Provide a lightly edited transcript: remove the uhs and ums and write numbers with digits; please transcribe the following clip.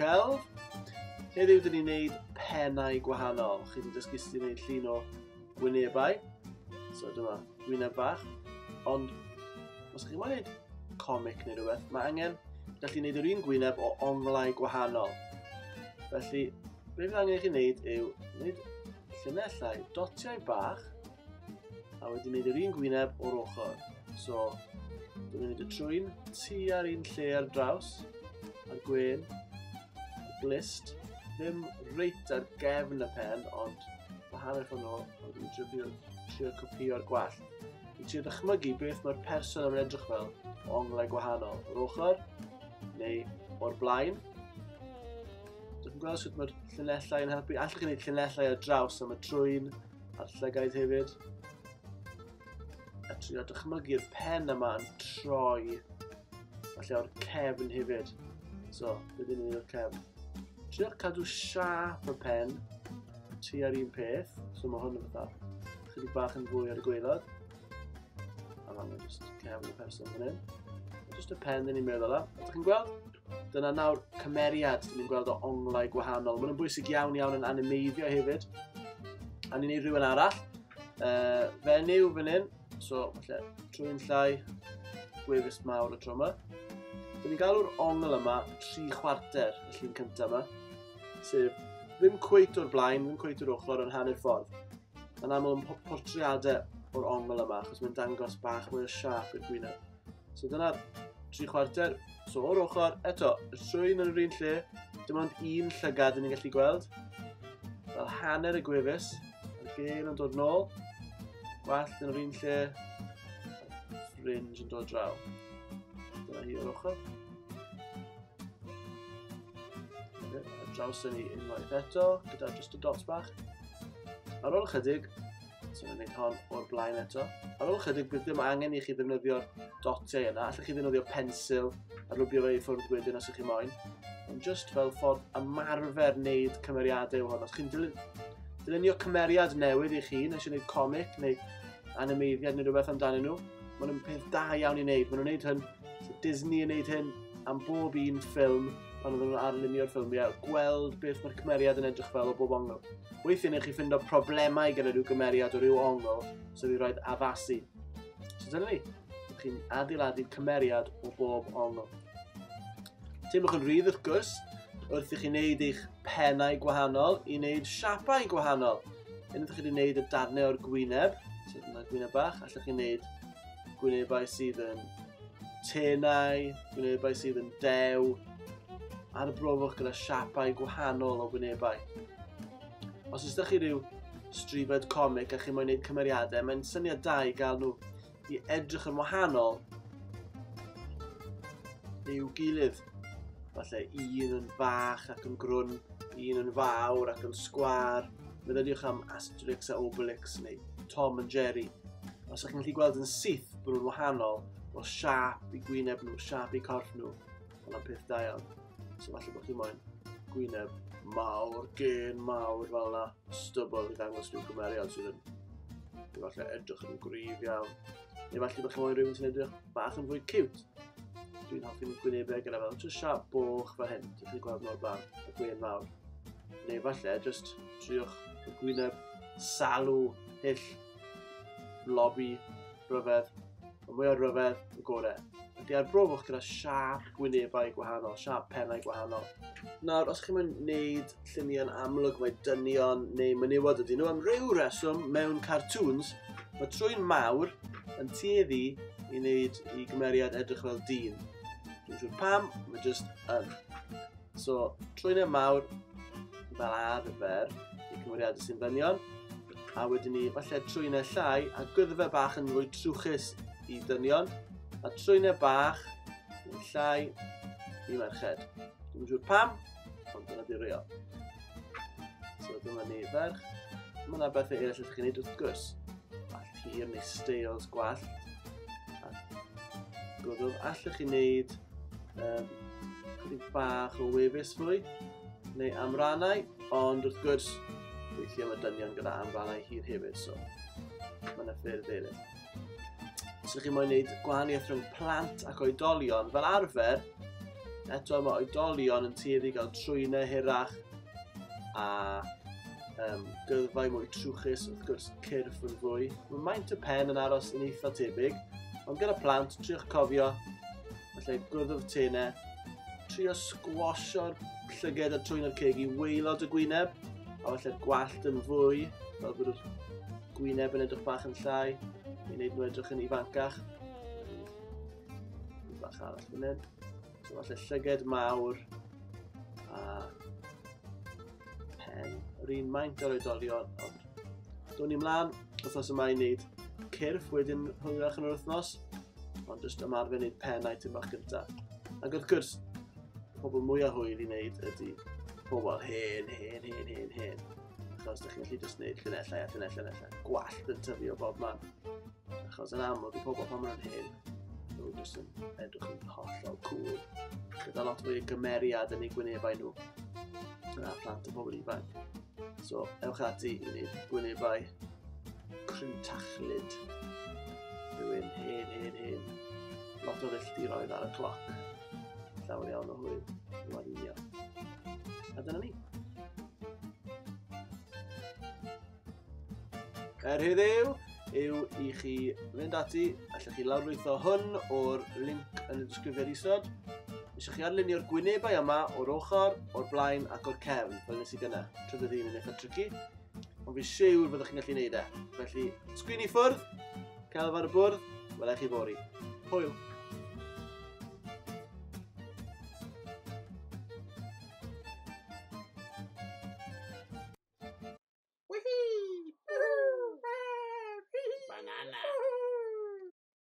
celf. Heddiw, dyn ni'n gwneud pennau gwahanol. Chi wedi dysgu sut i wneud llun o gwynebau. So dyma, gwyneb bach. Ond, os chi moyn gwneud comic neu rhywbeth, mae angen gallu wneud yr un gwyneb o onglau gwahanol. Felly, be fydd angen i chi wneud yw wneud llunellau dotiau bach a wedi wneud yr un gwyneb o'r ochr. So, dwi'n wneud y trwyn tua'r un lle ar draws, a'r gwen, y glist, ddim reit ar gefn y pen, ond hanner ffordd nôl, ond dwi'n trio copio'r gwall. Dwi'n trio dychmygu beth mae'r person yn edrych fel o onglau gwahanol. O'r ochr, neu o'r blaen. Dwi'n gweld sut mae'r llunellau yn helpu. Allwch chi wneud llunellau ar draws am y trwyn a'r llygaid hefyd. A trio dychmygu'r pen yma yn troi falle o'r cefn hefyd. So, beth ydyn ni'n o'r cefn? Trio cadw siap y pen tua'r un peth. So mae hwn yn fatha chydig bach yn fwy ar y gwaelod. A fan'na jyst cefn y person fan hyn. Jyst y pen dyn ni'n meddwl am. Ydych chi'n gweld? Dyna nawr cymeriad dyn ni'n gweld o onglau gwahanol. Mae'n bwysig iawn yn animeiddio hefyd. A ni'n neud rhywun arall. Fenyw fan hyn. So, falle, trwy'n llai, gwefus mawr o tro yma. Dyn ni'n galw'r ongl yma 3/4 y llun cyntaf yma. Sef, ddim cweit o'r blaen, ddim cweit o'r ochr yn hanner ffordd. Yn aml yn portreadau o'r ongl yma, achos mae'n dangos bach mwy o siap i'r gwyneb. So dyna'r 3/4. So o'r ochr, eto, y trwyn yn yr un lle, dim ond un llygad yn ni'n gallu gweld. Fel hanner y gwefus, a'r gen yn dod nôl. Gwallt yn yr un lle, fringe yn dod draw. Dyna hi o'r ochr. Ar draws yn ni unwaith eto, gyda just y dots bach. Ar ôl ychydig, so ni'n gwneud hon o'r blaen eto. Ar ôl ychydig, bydd dim angen i chi ddefnyddio'r dotiau yna. Allwch chi ddefnyddio pensil a rwbio fe i ffwrdd wedyn os ych chi moyn. Ond just fel ffordd ymarfer wneud cymeriadau o hwn. Os chi'n dilynio cymeriad newydd i chi, nes i wneud comic neu animeiddiad neu rhywbeth amdanyn nhw, maen nhw'n peth da iawn i wneud. Maen nhw'n wneud hyn, so Disney yn wneud hyn am bob un ffilm, pan oedden nhw'n arlunio'r ffilmiau, gweld beth mae'r cymeriad yn edrych fel o bob ongl. Weithiau neu chi ffindo problemau gyda rhyw gymeriad o ryw ongl, so fi roed addasu. So dyna ni, chi'n adeiladu cymeriad o bob ongl. Teimlwch yn rhydd wrth gwrs, wrth i chi wneud eich pennau gwahanol i wneud siapau gwahanol. Unwaith chi wedi wneud y darnau o'r gwyneb, so dyna gwyneb bach, allwch chi wneud gwynebau sydd yn tenau, gwynebau sydd yn dew, ar y brofwch gyda siapau gwahanol o gwynebau. Os ydych chi rhyw stribed comic a chi moyn wneud cymeriadau, mae'n syniad da i gael nhw i edrych yn wahanol i'w gilydd. Falle un yn fach ac yn grwn, un yn fawr ac yn sgwar. Meddyliwch am Asterix a Obelix neu Tom and Jerry. Os ydych chi'n gallu gweld yn syth bod nhw'n wahanol, o siap i gwyneb nhw, siap i corff nhw, hwnna'n peth da iawn. So falle bod chi moyn gwyneb mawr, gen mawr fel yna, stubble i ddangos rhyw gymeriad sydd yn falle edrych yn gryf iawn. Neu falle bod chi moyn rhywun sy'n edrych bach yn fwy cute. Dwi'n hoffi'n gwynebau gyda fel just siap boch fel hyn, dwi'n gweld mor blaen, y gwen mawr. Neu falle just triwch y gwyneb salw, hyll, lobby, ryfedd, ond mwy o ryfedd y gorau. Ydy arbrofwch gyda siap gwynebau gwahanol, siap pennau gwahanol. Nawr, os chi'n mynd wneud lluniau'n amlwg mae dynion neu menywod ydyn nhw am ryw reswm mewn cartoons, mae trwy'n mawr yn tueddu i wneud i gymeriad edrych fel dyn. Dwi'n siŵr pam, mae jyst yn. So, trwy'n mawr fel arfer i gymeriadau sy'n ddynion, a wedyn ni falle trwy'n llai a gwddfa bach yn fwy trwchus i dynion, a trwy'n bach yn llai i merched. Dwi'n siŵr pam, ond dyna di reol. So dyma ni ferch. Mae yna bethau eraill ydych chi'n gwneud wrth gwrs. Gwallt hir neu steils gwallt. Gwrdd, allwch chi'n gwneud chydig bach o wefus fwy, neu amrannau, ond wrth gwrs, weithiau mae dynion gyda amrannau hir hefyd, so mae yna ffyrdd eraill. Os ydych chi'n moyn wneud gwahaniaeth rhwng plant ac oedolion, fel arfer, Eto mae oedolion yn tueddu i gael trwynau hirach a gyddfau mwy trwchus, wrth gwrs cyrff yn fwy. Mae maint y pen yn aros yn eitha tebyg, ond gyda plant, triwch cofio, felly gwddf tenau, trio sgwasio'r llyged a trwyn o'r ceg i waelod y gwyneb, a felly'r gwallt yn fwy, fel bod yr gwyneb yn edrych bach yn llai, i wneud nhw edrych yn ifancach. Bach arall fan hyn. So falle llyged mawr a pen. Yr un maint o'r oedolion, ond do'n ni mlaen wythnos yma i wneud cyrff wedyn hwyrach yn yr wythnos, ond jyst ymarfer wneud pennau tym bach gyntaf. Ac wrth gwrs, pobl mwyaf hwyr i wneud ydy pobl hen. Achos ydych chi'n gallu jyst wneud llunellau, gwallt yn tyfu o bob man. Achos yn amlwg i pobl pan maen nhw'n hen, nhw jyst yn edrych yn hollol cool. Gyda lot mwy o gymeriad yn eu gwynebau nhw. Yna plant o bobl ifanc. So, ewch ati i wneud gwynebau crwyntachlyd. Rhywun hen. Lot o filltiroedd ar y cloc. Llawer iawn o hwyl. Rwan unio. A dyna ni. Heddiw yw i chi fynd ati, allwch chi lawrlwytho hwn o'r link yn y disgrifiad isod. Eisiau chi arlunio'r gwynebau yma o'r ochr, o'r blaen ac o'r cefn, fel nes i gyna. Trydydd un yn eitha tricky. Ond fi siwr byddwch chi'n gallu gwneud e. Felly, sgwyn i ffwrdd, celf ar y bwrdd, welai chi fori. Hwyl! Banana.